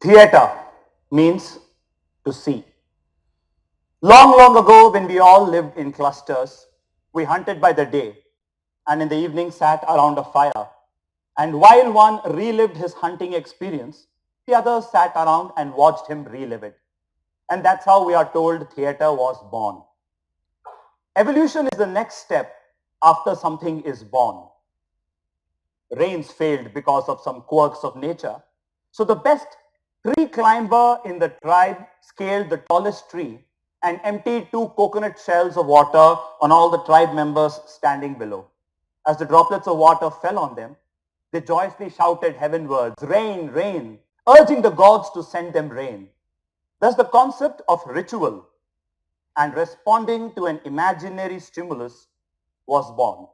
Theatre means to see. Long, long ago, when we all lived in clusters, we hunted by the day and in the evening sat around a fire. And while one relived his hunting experience, the other sat around and watched him relive it. And that's how we are told theatre was born. Evolution is the next step after something is born. Rains failed because of some quirks of nature. So the best tree climber in the tribe scaled the tallest tree and emptied 2 coconut shells of water on all the tribe members standing below. As the droplets of water fell on them, they joyously shouted heavenwards, "Rain, rain," urging the gods to send them rain. Thus the concept of ritual and responding to an imaginary stimulus was born.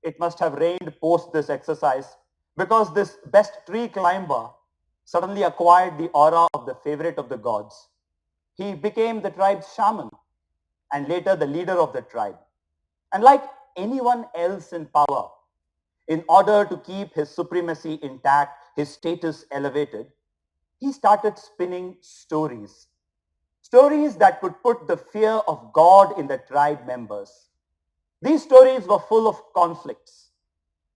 It must have rained post this exercise because this best tree climber suddenly acquired the aura of the favorite of the gods. He became the tribe's shaman and later the leader of the tribe. And like anyone else in power, in order to keep his supremacy intact, his status elevated, he started spinning stories. Stories that could put the fear of God in the tribe members. These stories were full of conflicts.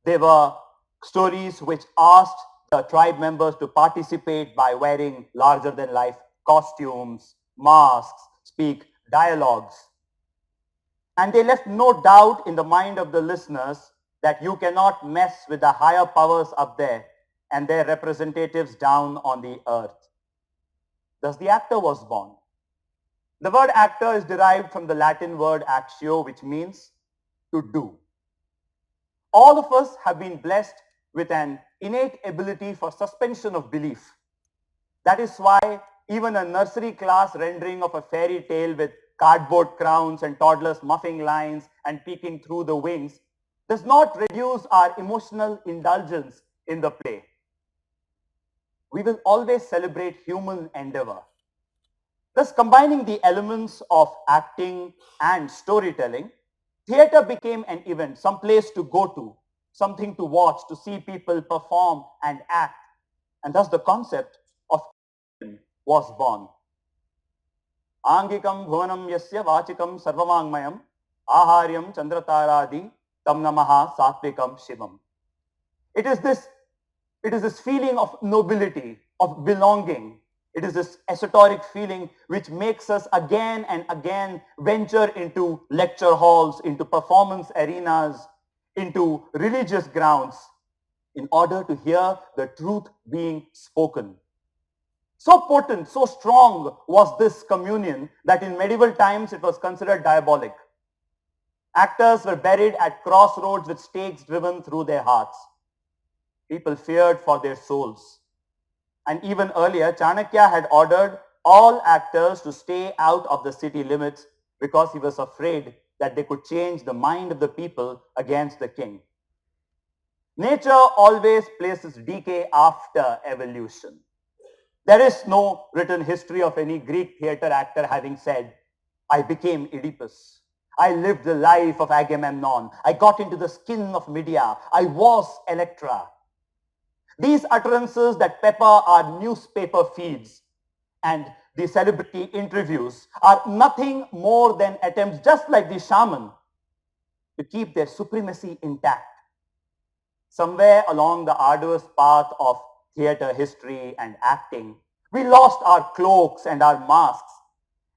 They were stories which asked the tribe members to participate by wearing larger-than-life costumes, masks, speak dialogues. And they left no doubt in the mind of the listeners that you cannot mess with the higher powers up there and their representatives down on the earth. Thus the actor was born. The word actor is derived from the Latin word actio, which means to do. All of us have been blessed with an innate ability for suspension of belief. That is why even a nursery class rendering of a fairy tale with cardboard crowns and toddlers muffing lines and peeking through the wings does not reduce our emotional indulgence in the play. We will always celebrate human endeavor. Thus, combining the elements of acting and storytelling, theatre became an event, some place to go to, something to watch, to see people perform and act. And thus the concept of was born. Angikam bhuvanam yasya vachikam sarvamangmayam aharyam chandrataradi tam namaha satvikam shivam. It is this feeling of nobility, of belonging. It is this esoteric feeling which makes us again and again venture into lecture halls, into performance arenas, into religious grounds in order to hear the truth being spoken. So potent, so strong was this communion that in medieval times it was considered diabolic. Actors were buried at crossroads with stakes driven through their hearts. People feared for their souls. And even earlier, Chanakya had ordered all actors to stay out of the city limits because he was afraid that they could change the mind of the people against the king. Nature always places decay after evolution. There is no written history of any Greek theatre actor having said, "I became Oedipus. I lived the life of Agamemnon. I got into the skin of Medea. I was Electra." These utterances that pepper our newspaper feeds and the celebrity interviews are nothing more than attempts, just like the shaman, to keep their supremacy intact. Somewhere along the arduous path of theatre history and acting, we lost our cloaks and our masks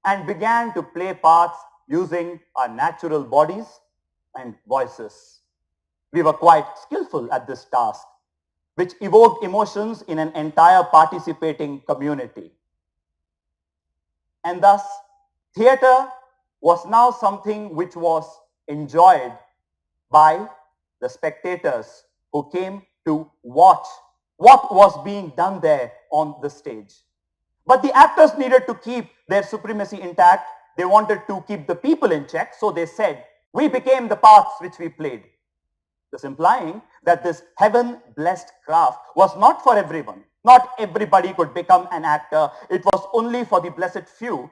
and began to play parts using our natural bodies and voices. We were quite skillful at this task, which evoked emotions in an entire participating community. And thus, theatre was now something which was enjoyed by the spectators who came to watch what was being done there on the stage. But the actors needed to keep their supremacy intact. They wanted to keep the people in check, so they said, "We became the parts which we played." Thus implying that this heaven-blessed craft was not for everyone. Not everybody could become an actor. It was only for the blessed few.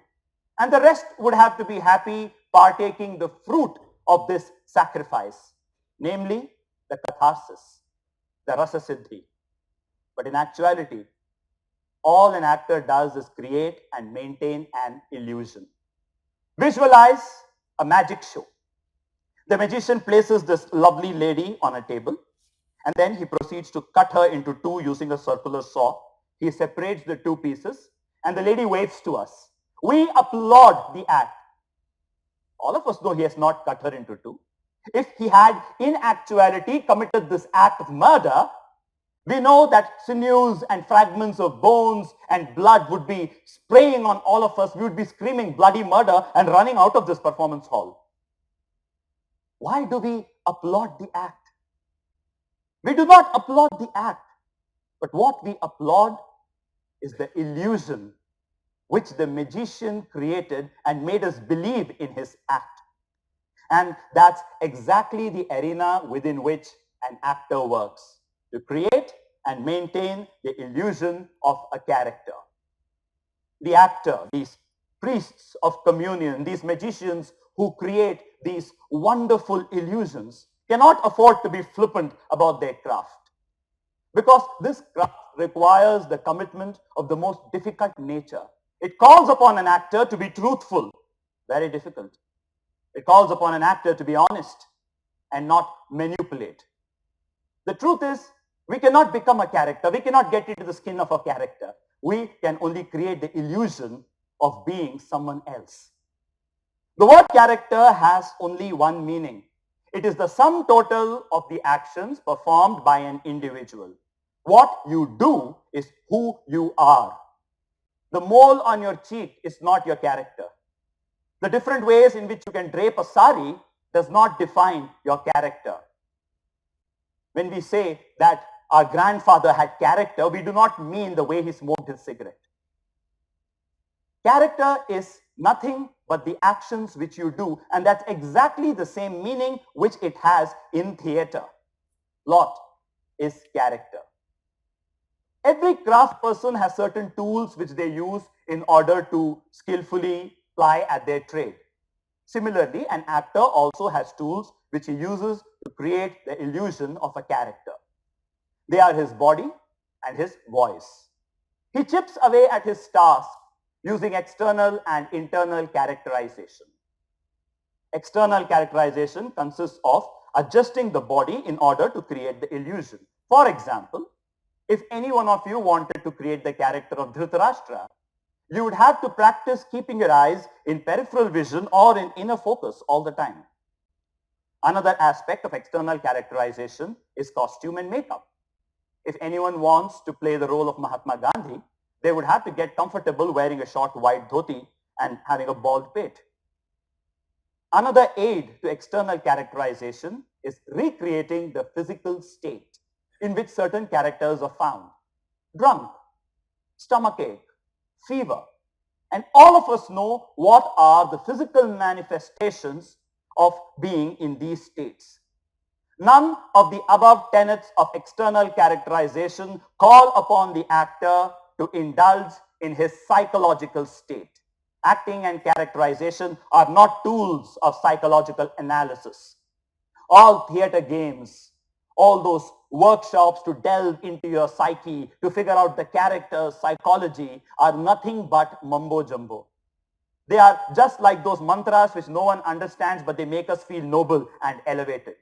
And the rest would have to be happy partaking the fruit of this sacrifice, namely the catharsis, the rasa siddhi. But in actuality, All an actor does is create and maintain an illusion. Visualize a magic show. The magician places this lovely lady on a table, and then he proceeds to cut her into two using a circular saw. He separates the two pieces, and the lady waves to us. We applaud the act. All of us know he has not cut her into two. If he had in actuality committed this act of murder, we know that sinews and fragments of bones and blood would be spraying on all of us. We would be screaming bloody murder and running out of this performance hall. Why do we applaud the act? We do not applaud the act, but what we applaud is the illusion which the magician created and made us believe in his act. And that's exactly the arena within which an actor works, to create and maintain the illusion of a character. The actor, these priests of communion, these magicians who create these wonderful illusions, cannot afford to be flippant about their craft, because this craft requires the commitment of the most difficult nature. It calls upon an actor to be truthful, very difficult. It calls upon an actor to be honest and not manipulate. The truth is, we cannot become a character. We cannot get into the skin of a character. We can only create the illusion of being someone else. The word character has only one meaning. It is the sum total of the actions performed by an individual. What you do is who you are. The mole on your cheek is not your character. The different ways in which you can drape a sari does not define your character. When we say that our grandfather had character, we do not mean the way he smoked his cigarette. Character is nothing but the actions which you do, and that's exactly the same meaning which it has in theatre. Lot is character. Every craft person has certain tools which they use in order to skillfully ply at their trade. Similarly, an actor also has tools which he uses to create the illusion of a character. They are his body and his voice. He chips away at his task using external and internal characterization. External characterization consists of adjusting the body in order to create the illusion. For example, if any one of you wanted to create the character of Dhritarashtra, you would have to practice keeping your eyes in peripheral vision or in inner focus all the time. Another aspect of external characterization is costume and makeup. If anyone wants to play the role of Mahatma Gandhi, they would have to get comfortable wearing a short white dhoti and having a bald pate. Another aid to external characterization is recreating the physical state in which certain characters are found. Drunk, stomachache, fever, and all of us know what are the physical manifestations of being in these states. None of the above tenets of external characterization call upon the actor to indulge in his psychological state. Acting and characterization are not tools of psychological analysis. All theater games, all those workshops to delve into your psyche, to figure out the character's psychology, are nothing but mumbo jumbo. They are just like those mantras which no one understands, but they make us feel noble and elevated.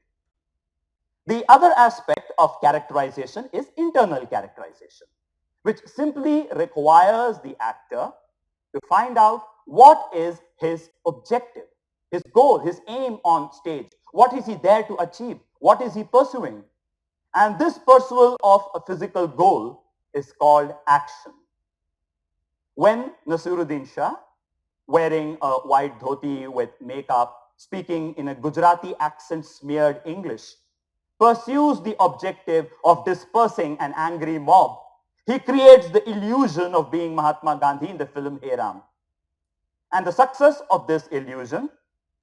The other aspect of characterization is internal characterization, which simply requires the actor to find out what is his objective, his goal, his aim on stage. What is he there to achieve? What is he pursuing? And this pursuit of a physical goal is called action. When Nasiruddin Shah, wearing a white dhoti with makeup, speaking in a Gujarati accent smeared English, pursues the objective of dispersing an angry mob, he creates the illusion of being Mahatma Gandhi in the film Hey Ram. And the success of this illusion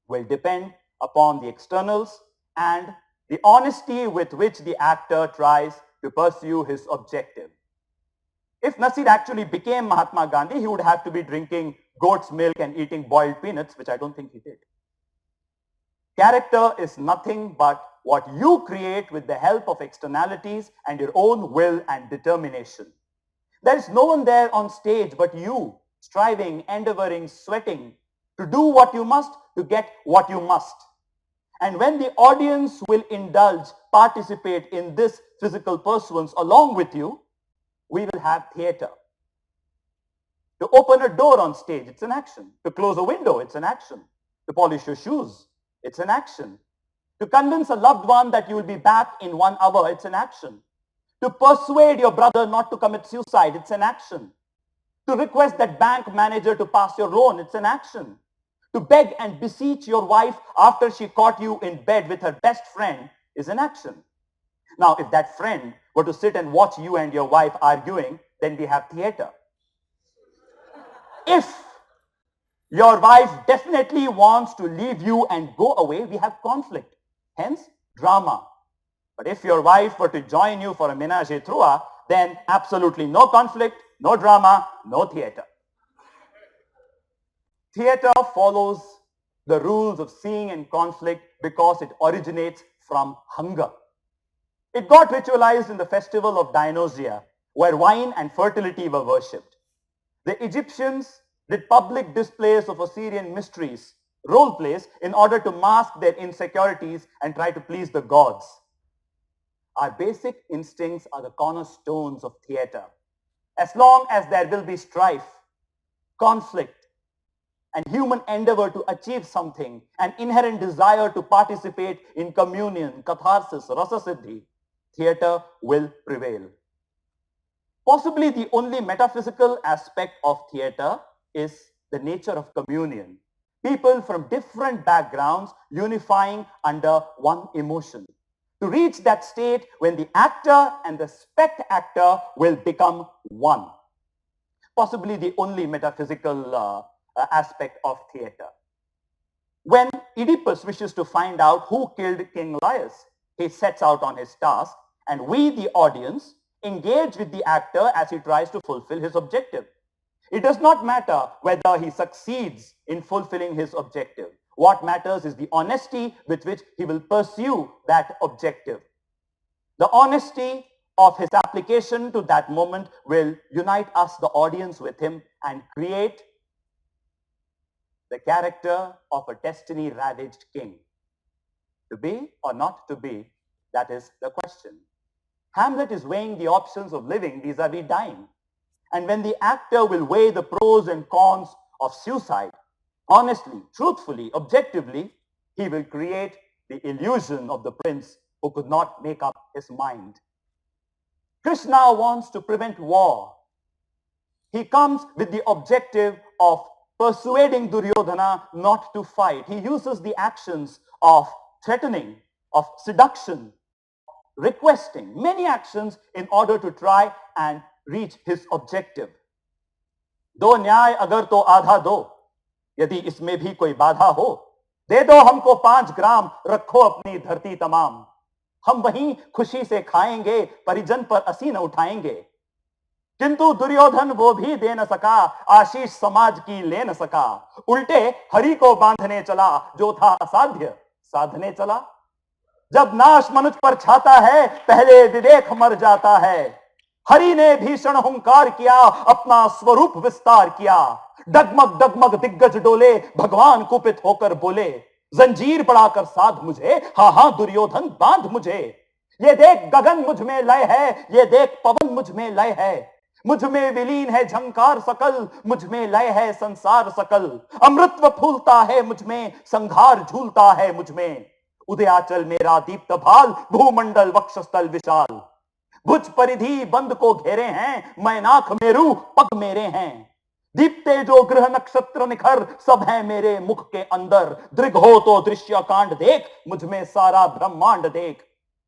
will depend upon the externals and the honesty with which the actor tries to pursue his objective. If Nasir actually became Mahatma Gandhi, he would have to be drinking goat's milk and eating boiled peanuts, which I don't think he did. Character is nothing but what you create with the help of externalities and your own will and determination. There is no one there on stage but you, striving, endeavoring, sweating, to do what you must, to get what you must. And when the audience will indulge, participate in this physical pursuance along with you, we will have theatre. To open a door on stage, it's an action. To close a window, it's an action. To polish your shoes, it's an action. To convince a loved one that you will be back in 1 hour, it's an action. To persuade your brother not to commit suicide, it's an action. To request that bank manager to pass your loan, it's an action. To beg and beseech your wife after she caught you in bed with her best friend is an action. Now, if that friend were to sit and watch you and your wife arguing, then we have theatre. If your wife definitely wants to leave you and go away, we have conflict, hence drama. But if your wife were to join you for a ménage à trois, then absolutely no conflict, no drama, no theatre. Theatre follows the rules of seeing and conflict because it originates from hunger. It got ritualized in the festival of Dionysia, where wine and fertility were worshipped. The Egyptians did public displays of Osirian mysteries, role plays, in order to mask their insecurities and try to please the gods. Our basic instincts are the cornerstones of theatre. As long as there will be strife, conflict, and human endeavor to achieve something, an inherent desire to participate in communion, catharsis, rasa-siddhi, theatre will prevail. Possibly the only metaphysical aspect of theatre is the nature of communion. People from different backgrounds unifying under one emotion. To reach that state when the actor and the spectator will become one. Possibly the only metaphysical aspect of theatre. When Oedipus wishes to find out who killed King Laius, he sets out on his task, and we, the audience, engage with the actor as he tries to fulfill his objective. It does not matter whether he succeeds in fulfilling his objective. What matters is the honesty with which he will pursue that objective. The honesty of his application to that moment will unite us, the audience, with him and create the character of a destiny-ravaged king. To be or not to be, that is the question. Hamlet is weighing the options of living vis-a-vis dying. And when the actor will weigh the pros and cons of suicide, honestly, truthfully, objectively, he will create the illusion of the prince who could not make up his mind. Krishna wants to prevent war. He comes with the objective of persuading Duryodhana not to fight. He uses the actions of threatening, of seduction, requesting, many actions in order to try and reach his objective. दो न्याय अगर तो आधा दो, यदि इसमें भी कोई बाधा हो, दे दो हमको 5 ग्राम, रखो अपनी धरती तमाम. हम वहीं खुशी से खाएंगे, परिजन पर असी न उठाएंगे. किंतु दुर्योधन वो भी दे न सका, आशीष समाज की ले न सका. उल्टे हरि को बांधने चला, जो था असाध्य साधने चला. जब नाश मनुष्य पर छाता है, पहले विवेक मर जाता है. हरि ने भीषण हुंकार किया, अपना स्वरूप विस्तार किया. डगमग डगमग दिग्गज डोले, भगवान कुपित होकर बोले, जंजीर बढ़ाकर साध मुझे, हाँ हाँ दुर्योधन बांध मुझे. ये देख गगन मुझ में लय है, ये देख पवन मुझ में लय है. मुझ में विलीन है झंकार सकल, मुझ में लय है संसार सकल. अमृतत्व फूलता है मुझ में, संघार झूलता है मुझ में. उदयाचल मेरा दीप्त भाल, भूमंडल वक्षस्थल विशाल. भुज परिधि बंद को घेरे हैं, मैनाक मेरु पग मेरे हैं. दीप्ते जो ग्रह नक्षत्र निखर, सब है मेरे मुख के अंदर. दृग हो तो दृश्य कांड देख, मुझ में सारा ब्रह्मांड देख.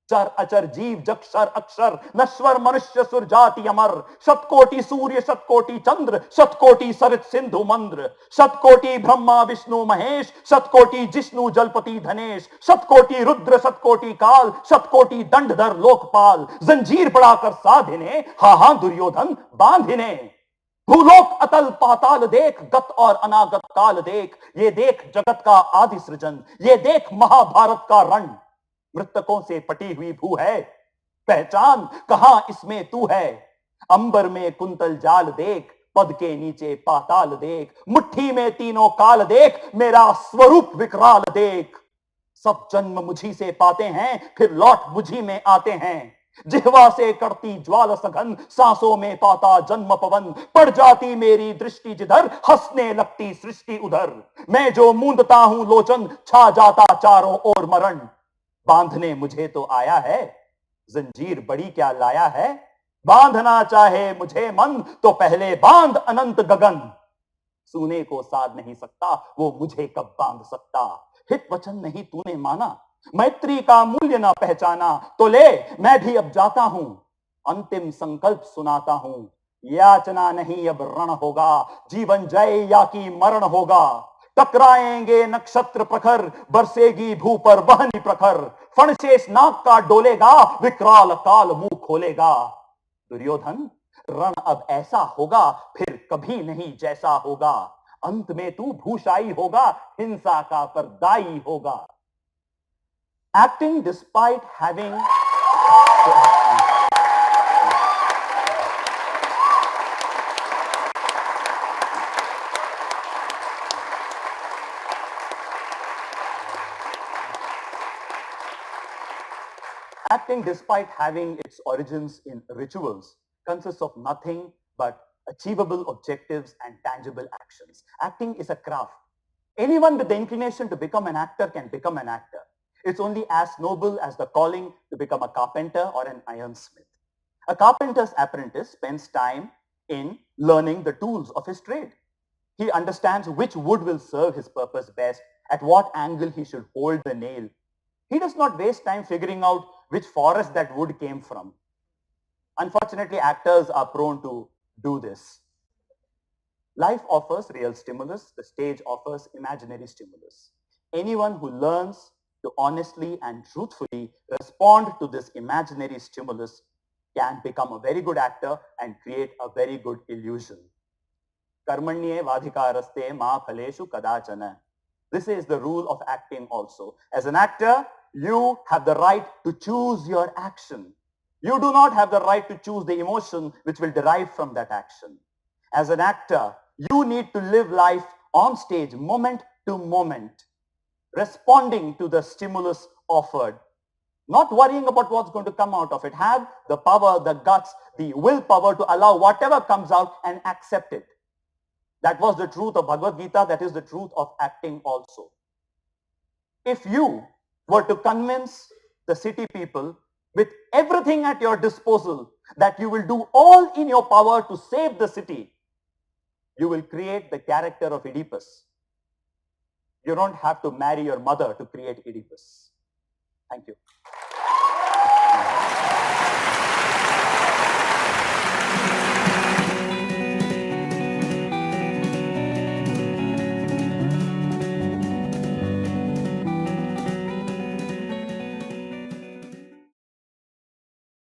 चर अचर जीव जक्षर अक्षर, नश्वर मनुष्य सुर जाति अमर. शतकोटि सूर्य शतकोटि चंद्र, शतकोटि सरित सिंधु मंद्र. शतकोटि ब्रह्मा विष्णु महेश, शतकोटि जिष्णु जलपति धनेश. शतकोटि रुद्र शतकोटि काल, शतकोटि दंडधर लोकपाल. जंजीर बढ़ाकर साधिने, हा हा दुर्योधन बांधिने. भूलोक अतल पाताल देख, गत और अनागत काल देख. ये देख जगत का आदि सृजन, ये देख महाभारत का रण. मृतकों से पटी हुई भू है, पहचान कहां इसमें तू है. अंबर में कुंतल जाल देख, पद के नीचे पाताल देख, मुट्ठी में तीनों काल देख, मेरा स्वरूप विकराल देख। सब जन्म मुझी से पाते हैं, फिर लौट मुझी में आते हैं। जिह्वा से करती ज्वाल सघन, सांसों में पाता जन्म पवन। पड़ जाती मेरी दृष्टि जिधर, हंसने लगती सृष्टि उधर। मैं जो मूंदता हूं लोचन, छा जाता चारों ओर मरण। बांधने मुझे तो आया है, जंजीर बड़ी क्या लाया है। बांधना चाहे मुझे मन, तो पहले बांध अनंत गगन। सूने को साध नहीं सकता, वो मुझे कब बांध सकता। हित वचन नहीं तूने माना, मैत्री का मूल्य ना पहचाना, तो ले मैं भी अब जाता हूं। अंतिम संकल्प सुनाता हूं, याचना नहीं अब रण होगा। जीवन जय या कि मरण होगा। टकराएंगे नक्षत्र प्रखर, बरसेगी भू पर बहनी प्रखर। फणशेष नाग का डोलेगा, विकराल काल मुंह खोलेगा। दुर्योधन, रण अब ऐसा होगा, फिर कभी नहीं जैसा होगा। अंत में तू भूषाई होगा, हिंसा का परदाई होगा। Acting despite having acting despite having its origins in rituals consists of nothing but achievable objectives and tangible actions. Acting is a craft. Anyone with the inclination to become an actor can become an actor. It's only as noble as the calling to become a carpenter or an ironsmith. A carpenter's apprentice spends time in learning the tools of his trade. He understands which wood will serve his purpose best, at what angle he should hold the nail. He does not waste time figuring out which forest that wood came from. Unfortunately, actors are prone to do this. Life offers real stimulus, the stage offers imaginary stimulus. Anyone who learns to honestly and truthfully respond to this imaginary stimulus can become a very good actor and create a very good illusion. Karmanye vadhikaraste ma phaleshu kadachana. This is the rule of acting also. As an actor, you have the right to choose your action. You do not have the right to choose the emotion which will derive from that action. As an actor, you need to live life on stage, moment to moment, responding to the stimulus offered, not worrying about what's going to come out of it. Have the power, the guts, the willpower to allow whatever comes out and accept it. That was the truth of Bhagavad Gita. That is the truth of acting also. If you were to convince the city people with everything at your disposal that you will do all in your power to save the city, you will create the character of Oedipus. You don't have to marry your mother to create Oedipus. Thank you.